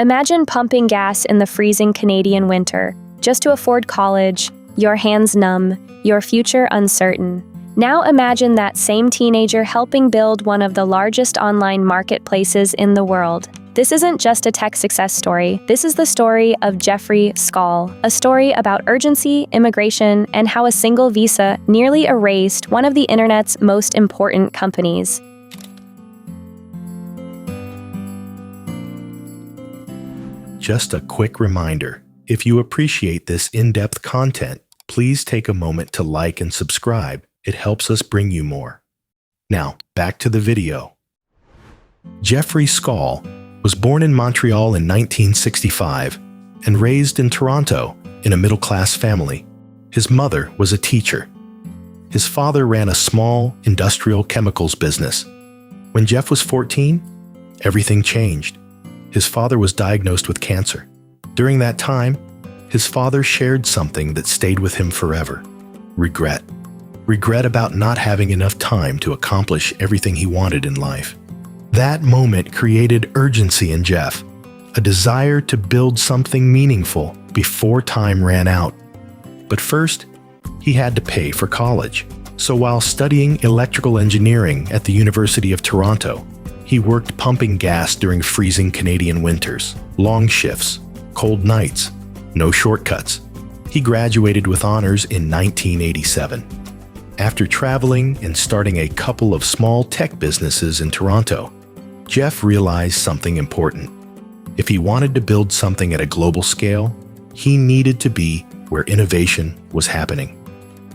Imagine pumping gas in the freezing Canadian winter, just to afford college, your hands numb, your future uncertain. Now imagine that same teenager helping build one of the largest online marketplaces in the world. This isn't just a tech success story. This is the story of Jeffrey Skoll, a story about urgency, immigration, and how a single visa nearly erased one of the internet's most important companies. Just a quick reminder, if you appreciate this in-depth content, please take a moment to like and subscribe. It helps us bring you more. Now, back to the video. Jeffrey Skoll was born in Montreal in 1965 and raised in Toronto in a middle-class family. His mother was a teacher. His father ran a small industrial chemicals business. When Jeff was 14, everything changed. His father was diagnosed with cancer. During that time, his father shared something that stayed with him forever: regret. Regret about not having enough time to accomplish everything he wanted in life. That moment created urgency in Jeff, a desire to build something meaningful before time ran out. But first, he had to pay for college. So while studying electrical engineering at the University of Toronto, he worked pumping gas during freezing Canadian winters, long shifts, cold nights, no shortcuts. He graduated with honors in 1987. After traveling and starting a couple of small tech businesses in Toronto, Jeff realized something important. If he wanted to build something at a global scale, he needed to be where innovation was happening.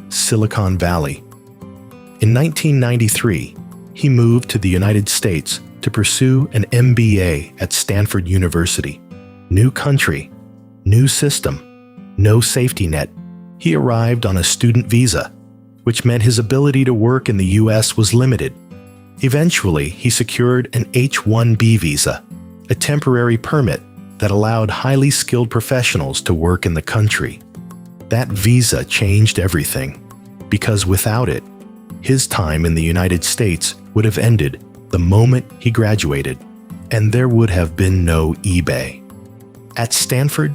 Silicon Valley. In 1993, he moved to the United States to pursue an MBA at Stanford University. New country, new system, no safety net. He arrived on a student visa, which meant his ability to work in the U.S. was limited. Eventually, he secured an H-1B visa, a temporary permit that allowed highly skilled professionals to work in the country. That visa changed everything, because without it, his time in the United States would have ended the moment he graduated, and there would have been no eBay. At Stanford,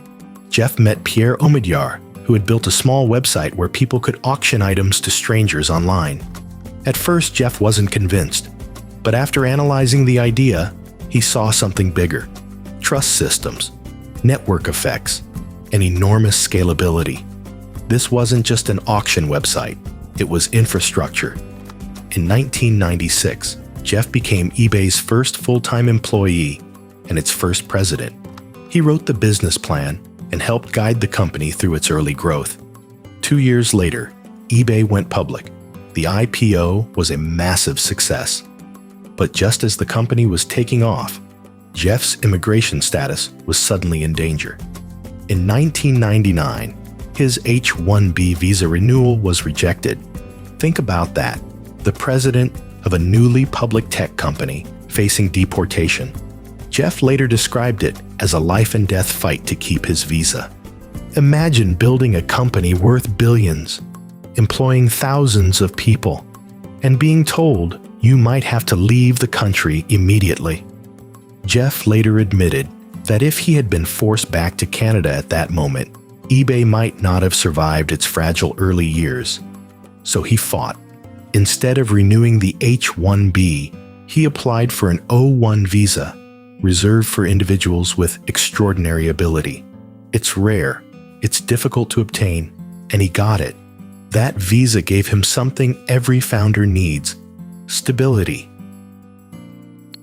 Jeff met Pierre Omidyar, who had built a small website where people could auction items to strangers online. At first, Jeff wasn't convinced, but after analyzing the idea, he saw something bigger: trust systems, network effects, and enormous scalability. This wasn't just an auction website, it was infrastructure. In 1996, Jeff became eBay's first full-time employee and its first president. He wrote the business plan and helped guide the company through its early growth. 2 years later, eBay went public. The IPO was a massive success. But just as the company was taking off, Jeff's immigration status was suddenly in danger. In 1999, his H-1B visa renewal was rejected. Think about that. The president of a newly public tech company facing deportation. Jeff later described it as a life-and-death fight to keep his visa. Imagine building a company worth billions, employing thousands of people, and being told you might have to leave the country immediately. Jeff later admitted that if he had been forced back to Canada at that moment, eBay might not have survived its fragile early years. So he fought. Instead of renewing the H-1B, he applied for an O-1 visa, reserved for individuals with extraordinary ability. It's rare, it's difficult to obtain, and he got it. That visa gave him something every founder needs: stability.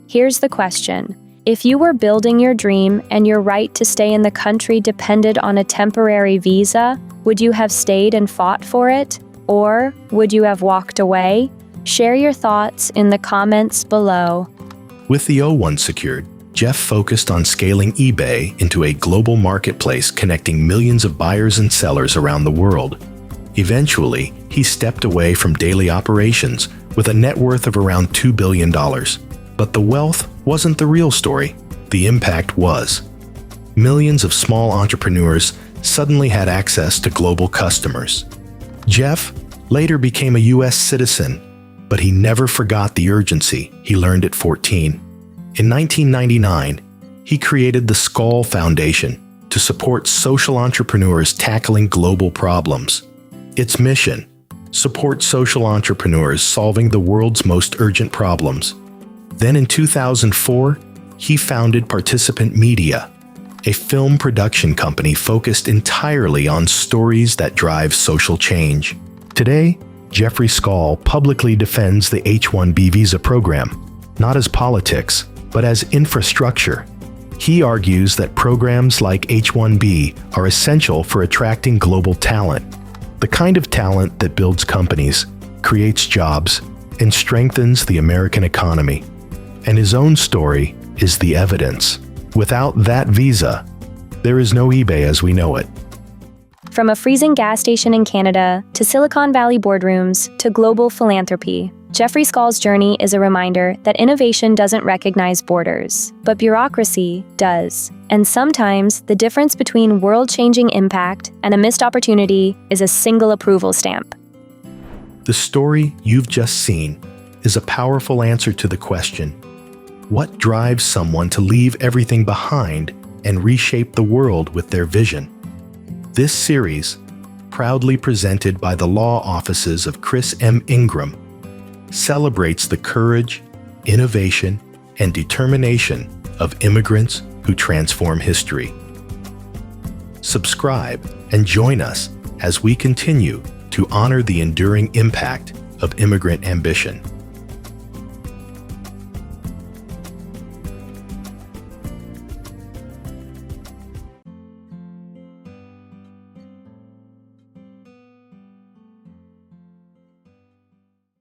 Here's the question. If you were building your dream and your right to stay in the country depended on a temporary visa, would you have stayed and fought for it? Or would you have walked away? Share your thoughts in the comments below. With the O-1 secured, Jeff focused on scaling eBay into a global marketplace connecting millions of buyers and sellers around the world. Eventually, he stepped away from daily operations with a net worth of around $2 billion. But the wealth wasn't the real story. The impact was. Millions of small entrepreneurs suddenly had access to global customers. Jeff later became a U.S. citizen, but he never forgot the urgency he learned at 14. In 1999, He created the Skoll Foundation to support social entrepreneurs tackling global problems. Its mission: support social entrepreneurs solving the world's most urgent problems. Then in 2004, he founded Participant Media, a film production company focused entirely on stories that drive social change. Today, Jeffrey Skoll publicly defends the H-1B visa program, not as politics, but as infrastructure. He argues that programs like H-1B are essential for attracting global talent, the kind of talent that builds companies, creates jobs, and strengthens the American economy. And his own story is the evidence. Without that visa, there is no eBay as we know it. From a freezing gas station in Canada to Silicon Valley boardrooms to global philanthropy, Jeffrey Skoll's journey is a reminder that innovation doesn't recognize borders, but bureaucracy does. And sometimes the difference between world-changing impact and a missed opportunity is a single approval stamp. The story you've just seen is a powerful answer to the question, what drives someone to leave everything behind and reshape the world with their vision? This series, proudly presented by the law offices of Chris M. Ingram, celebrates the courage, innovation, and determination of immigrants who transform history. Subscribe and join us as we continue to honor the enduring impact of immigrant ambition.